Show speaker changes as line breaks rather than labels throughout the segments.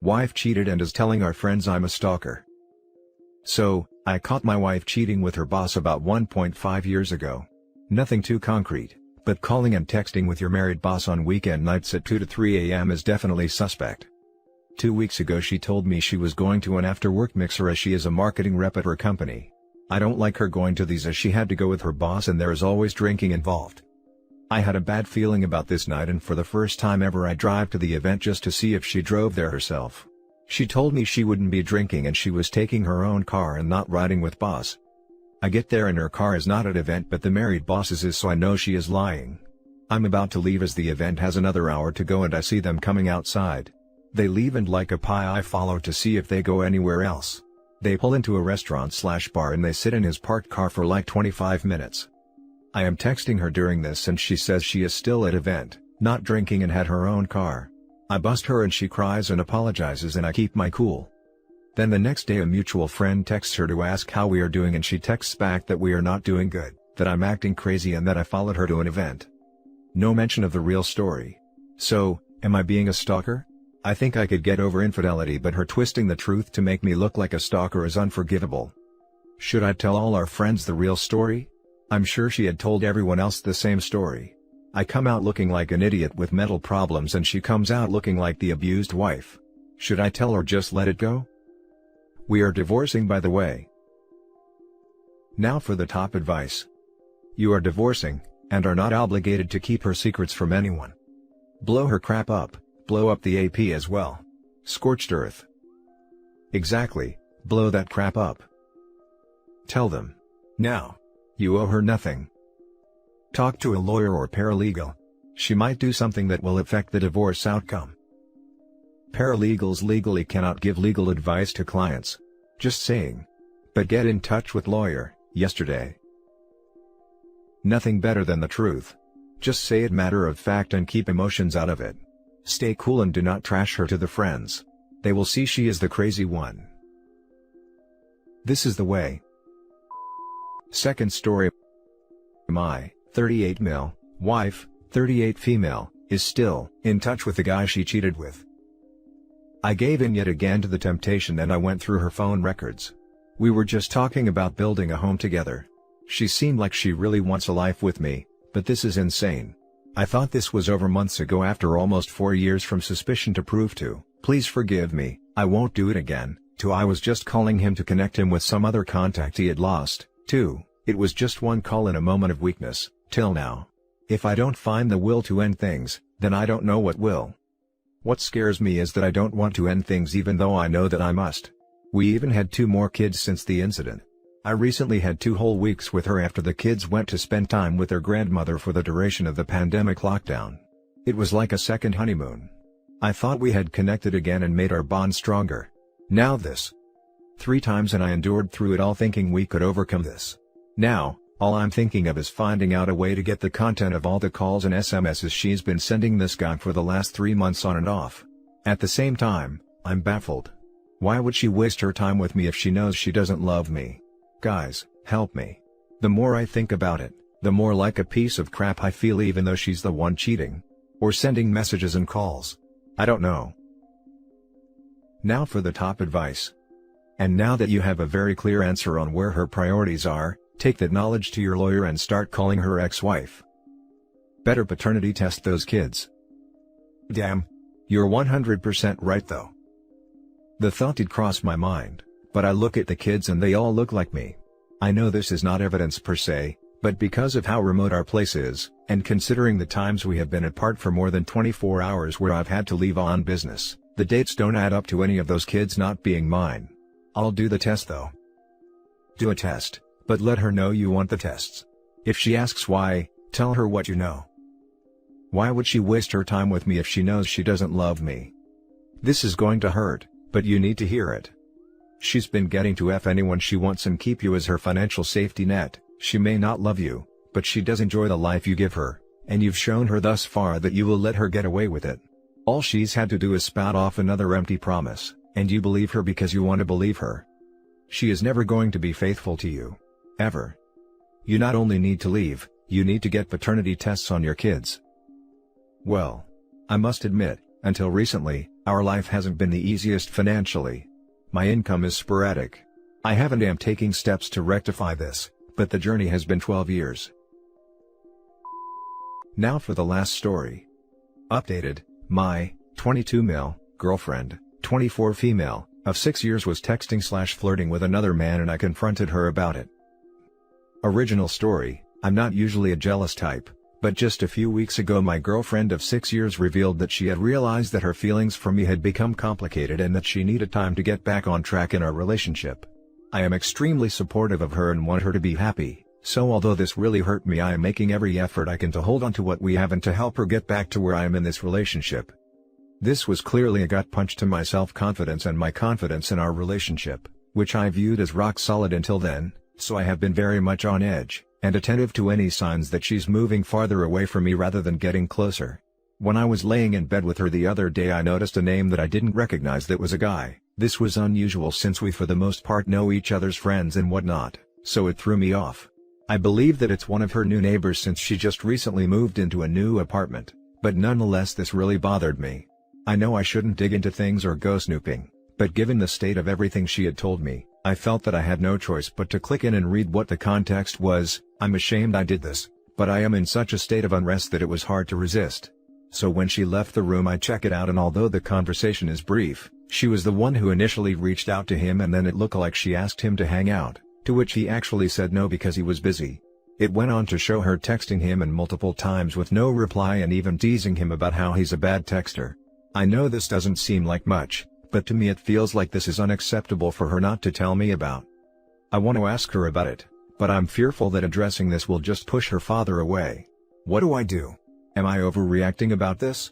Wife cheated and is telling our friends I'm a stalker. So, I caught my wife cheating with her boss about 1.5 years ago. Nothing too concrete, but calling and texting with your married boss on weekend nights at 2 to 3 a.m. is definitely suspect. 2 weeks ago she told me she was going to an after-work mixer as she is a marketing rep at her company. I don't like her going to these as she had to go with her boss and there is always drinking involved. I had a bad feeling about this night and for the first time ever I drive to the event just to see if she drove there herself. She told me she wouldn't be drinking and she was taking her own car and not riding with boss. I get there and her car is not at event but the married boss's is, so I know she is lying. I'm about to leave as the event has another hour to go and I see them coming outside. They leave and like a pie I follow to see if they go anywhere else. They pull into a restaurant/bar and they sit in his parked car for like 25 minutes. I am texting her during this and she says she is still at event, not drinking and had her own car. I bust her and she cries and apologizes and I keep my cool. Then the next day a mutual friend texts her to ask how we are doing and she texts back that we are not doing good, that I'm acting crazy and that I followed her to an event. No mention of the real story. So, am I being a stalker? I think I could get over infidelity but her twisting the truth to make me look like a stalker is unforgivable. Should I tell all our friends the real story? I'm sure she had told everyone else the same story. I come out looking like an idiot with mental problems and she comes out looking like the abused wife. Should I tell or just let it go? We are divorcing, by the way. Now for the top advice. You are divorcing, and are not obligated to keep her secrets from anyone. Blow her crap up, blow up the AP as well. Scorched earth. Exactly, blow that crap up. Tell them. Now. You owe her nothing. Talk to a lawyer or paralegal. She might do something that will affect the divorce outcome. Paralegals legally cannot give legal advice to clients. Just saying. But get in touch with lawyer, yesterday. Nothing better than the truth. Just say it matter of fact and keep emotions out of it. Stay cool and do not trash her to the friends. They will see she is the crazy one. This is the way. Second story. My 38 male wife, 38 female, is still in touch with the guy she cheated with. I gave in yet again to the temptation and I went through her phone records. We were just talking about building a home together. She seemed like she really wants a life with me, but this is insane. I thought this was over months ago after almost 4 years from suspicion to proof to, please forgive me, I won't do it again, to I was just calling him to connect him with some other contact he had lost. 2. It was just one call in a moment of weakness, till now. If I don't find the will to end things, then I don't know what will. What scares me is that I don't want to end things even though I know that I must. We even had 2 more kids since the incident. I recently had 2 whole weeks with her after the kids went to spend time with their grandmother for the duration of the pandemic lockdown. It was like a second honeymoon. I thought we had connected again and made our bond stronger. Now this. 3 times and I endured through it all thinking we could overcome this. Now, all I'm thinking of is finding out a way to get the content of all the calls and SMSs she's been sending this guy for the last 3 months on and off. At the same time, I'm baffled. Why would she waste her time with me if she knows she doesn't love me? Guys, help me. The more I think about it, the more like a piece of crap I feel even though she's the one cheating. Or sending messages and calls. I don't know. Now for the top advice. And now that you have a very clear answer on where her priorities are, take that knowledge to your lawyer and start calling her ex-wife. Better paternity test those kids. Damn. You're 100% right though. The thought did cross my mind, but I look at the kids and they all look like me. I know this is not evidence per se, but because of how remote our place is, and considering the times we have been apart for more than 24 hours where I've had to leave on business, the dates don't add up to any of those kids not being mine. I'll do the test though. Do a test, but let her know you want the tests. If she asks why, tell her what you know. Why would she waste her time with me if she knows she doesn't love me? This is going to hurt, but you need to hear it. She's been getting to F anyone she wants and keep you as her financial safety net. She may not love you, but she does enjoy the life you give her, and you've shown her thus far that you will let her get away with it. All she's had to do is spout off another empty promise, and you believe her because you want to believe her. She is never going to be faithful to you. Ever. You not only need to leave, you need to get paternity tests on your kids. Well, I must admit, until recently, Our life hasn't been the easiest financially. My income is sporadic. I am taking steps to rectify this, but the journey has been 12 years. Now for the last story. Updated, my 22 male girlfriend, 24 female, of 6 years was texting/flirting with another man and I confronted her about it. Original story: I'm not usually a jealous type, but just a few weeks ago my girlfriend of 6 years revealed that she had realized that her feelings for me had become complicated and that she needed time to get back on track in our relationship. I am extremely supportive of her and want her to be happy, so although this really hurt me, I am making every effort I can to hold on to what we have and to help her get back to where I am in this relationship. This was clearly a gut punch to my self-confidence and my confidence in our relationship, which I viewed as rock solid until then, so I have been very much on edge, and attentive to any signs that she's moving farther away from me rather than getting closer. When I was laying in bed with her the other day, I noticed a name that I didn't recognize that was a guy. This was unusual since we for the most part know each other's friends and whatnot, so it threw me off. I believe that it's one of her new neighbors since she just recently moved into a new apartment, but nonetheless this really bothered me. I know I shouldn't dig into things or go snooping, but given the state of everything she had told me, I felt that I had no choice but to click in and read what the context was. I'm ashamed I did this, but I am in such a state of unrest that it was hard to resist. So when she left the room I check it out, and although the conversation is brief, she was the one who initially reached out to him and then it looked like she asked him to hang out, to which he actually said no because he was busy. It went on to show her texting him and multiple times with no reply and even teasing him about how he's a bad texter. I know this doesn't seem like much, but to me it feels like this is unacceptable for her not to tell me about. I want to ask her about it, but I'm fearful that addressing this will just push her farther away. What do I do? Am I overreacting about this?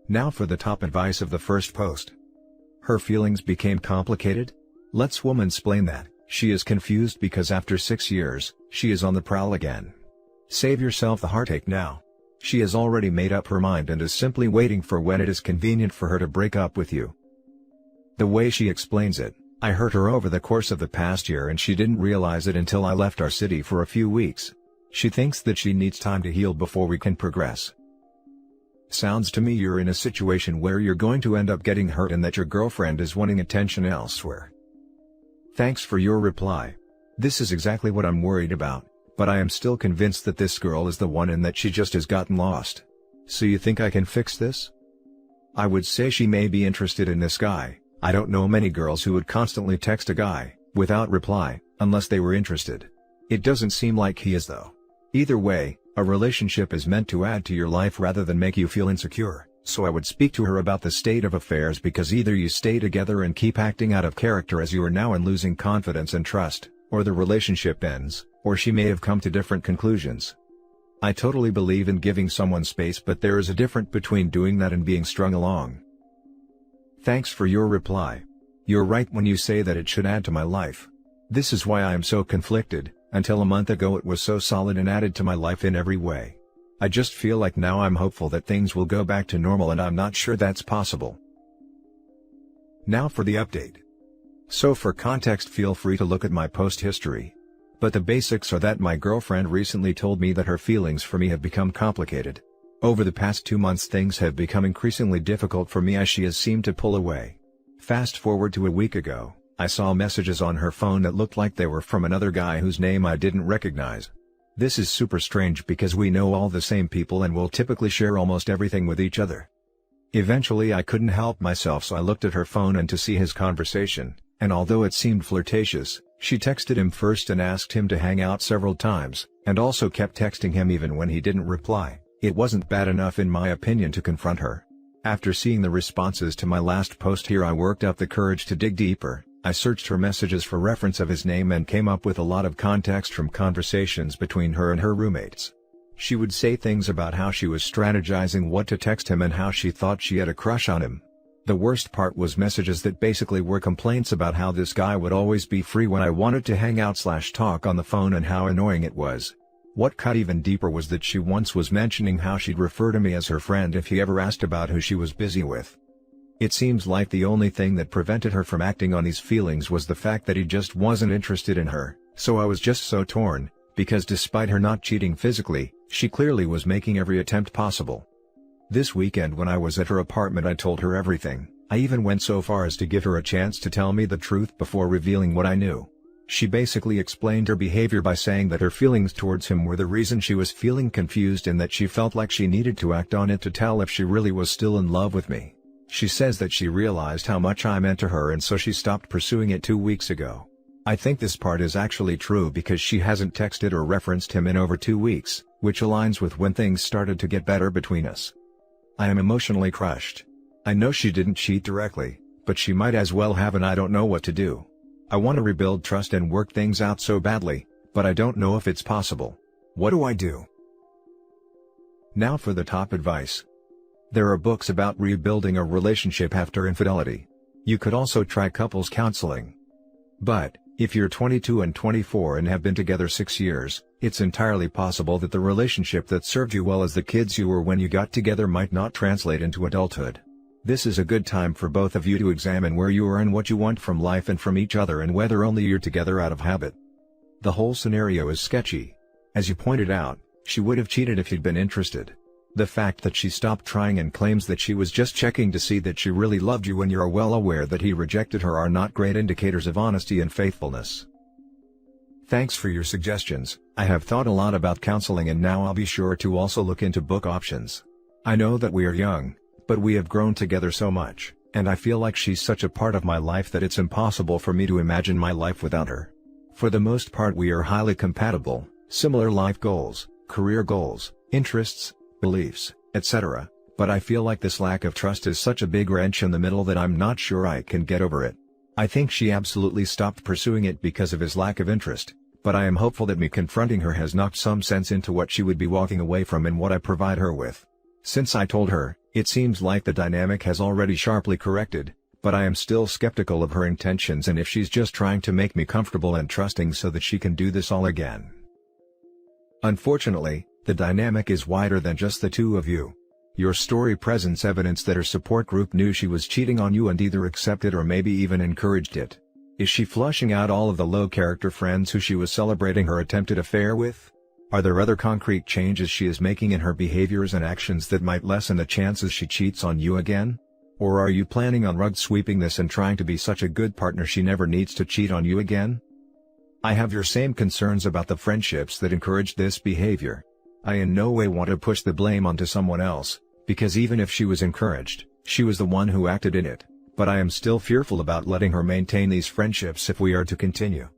Now for the top advice of the first post. Her feelings became complicated? Let's woman-splain that. She is confused because after 6 years, she is on the prowl again. Save yourself the heartache now. She has already made up her mind and is simply waiting for when it is convenient for her to break up with you. The way she explains it, I hurt her over the course of the past year and she didn't realize it until I left our city for a few weeks. She thinks that she needs time to heal before we can progress. Sounds to me you're in a situation where you're going to end up getting hurt and that your girlfriend is wanting attention elsewhere. Thanks for your reply. This is exactly what I'm worried about, but I am still convinced that this girl is the one and that she just has gotten lost. So you think I can fix this? I would say she may be interested in this guy. I don't know many girls who would constantly text a guy, without reply, unless they were interested. It doesn't seem like he is though. Either way, a relationship is meant to add to your life rather than make you feel insecure, so I would speak to her about the state of affairs, because either you stay together and keep acting out of character as you are now and losing confidence and trust, or the relationship ends, or she may have come to different conclusions. I totally believe in giving someone space, but there is a difference between doing that and being strung along. Thanks for your reply. You're right when you say that it should add to my life. This is why I am so conflicted. Until a month ago it was so solid and added to my life in every way. I just feel like now I'm hopeful that things will go back to normal, and I'm not sure that's possible. Now for the update. So for context, feel free to look at my post history. But the basics are that my girlfriend recently told me that her feelings for me have become complicated. Over the past 2 months things have become increasingly difficult for me as she has seemed to pull away. Fast forward to a week ago, I saw messages on her phone that looked like they were from another guy whose name I didn't recognize. This is super strange because we know all the same people and will typically share almost everything with each other. Eventually I couldn't help myself, so I looked at her phone and to see his conversation, and although it seemed flirtatious, she texted him first and asked him to hang out several times, and also kept texting him even when he didn't reply. It wasn't bad enough in my opinion to confront her. After seeing the responses to my last post here, I worked up the courage to dig deeper. I searched her messages for reference of his name and came up with a lot of context from conversations between her and her roommates. She would say things about how she was strategizing what to text him and how she thought she had a crush on him. The worst part was messages that basically were complaints about how this guy would always be free when I wanted to hang out/talk on the phone and how annoying it was. What cut even deeper was that she once was mentioning how she'd refer to me as her friend if he ever asked about who she was busy with. It seems like the only thing that prevented her from acting on these feelings was the fact that he just wasn't interested in her, so I was just so torn, because despite her not cheating physically, she clearly was making every attempt possible. This weekend when I was at her apartment I told her everything. I even went so far as to give her a chance to tell me the truth before revealing what I knew. She basically explained her behavior by saying that her feelings towards him were the reason she was feeling confused and that she felt like she needed to act on it to tell if she really was still in love with me. She says that she realized how much I meant to her and so she stopped pursuing it 2 weeks ago. I think this part is actually true because she hasn't texted or referenced him in over 2 weeks, which aligns with when things started to get better between us. I am emotionally crushed. I know she didn't cheat directly, but she might as well have and I don't know what to do. I want to rebuild trust and work things out so badly, but I don't know if it's possible. What do I do? Now for the top advice. There are books about rebuilding a relationship after infidelity. You could also try couples counseling. But, if you're 22 and 24 and have been together 6 years, it's entirely possible that the relationship that served you well as the kids you were when you got together might not translate into adulthood. This is a good time for both of you to examine where you are and what you want from life and from each other and whether only you're together out of habit. The whole scenario is sketchy. As you pointed out, she would have cheated if you'd been interested. The fact that she stopped trying and claims that she was just checking to see that she really loved you when you're well aware that he rejected her are not great indicators of honesty and faithfulness. Thanks for your suggestions. I have thought a lot about counseling and now I'll be sure to also look into book options. I know that we are young, but we have grown together so much, and I feel like she's such a part of my life that it's impossible for me to imagine my life without her. For the most part we are highly compatible, similar life goals, career goals, interests, beliefs, etc., but I feel like this lack of trust is such a big wrench in the middle that I'm not sure I can get over it. I think she absolutely stopped pursuing it because of his lack of interest, but I am hopeful that me confronting her has knocked some sense into what she would be walking away from and what I provide her with. Since I told her, it seems like the dynamic has already sharply corrected, but I am still skeptical of her intentions and if she's just trying to make me comfortable and trusting so that she can do this all again. Unfortunately, the dynamic is wider than just the two of you. Your story presents evidence that her support group knew she was cheating on you and either accepted or maybe even encouraged it. Is she flushing out all of the low-character friends who she was celebrating her attempted affair with? Are there other concrete changes she is making in her behaviors and actions that might lessen the chances she cheats on you again? Or are you planning on rug sweeping this and trying to be such a good partner she never needs to cheat on you again? I have your same concerns about the friendships that encouraged this behavior. I in no way want to push the blame onto someone else, because even if she was encouraged, she was the one who acted in it, but I am still fearful about letting her maintain these friendships if we are to continue.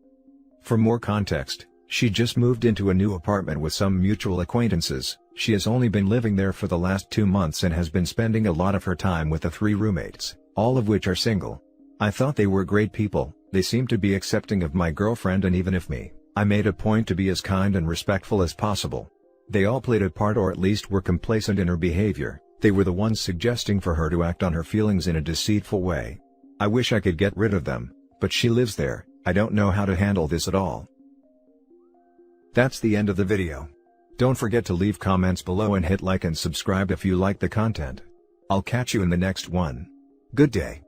For more context, she just moved into a new apartment with some mutual acquaintances. She has only been living there for the last 2 months and has been spending a lot of her time with the 3 roommates, all of which are single. I thought they were great people, they seemed to be accepting of my girlfriend and even of me. I made a point to be as kind and respectful as possible. They all played a part or at least were complacent in her behavior. They were the ones suggesting for her to act on her feelings in a deceitful way. I wish I could get rid of them, but she lives there. I don't know how to handle this at all. That's the end of the video. Don't forget to leave comments below and hit like and subscribe if you like the content. I'll catch you in the next one. Good day.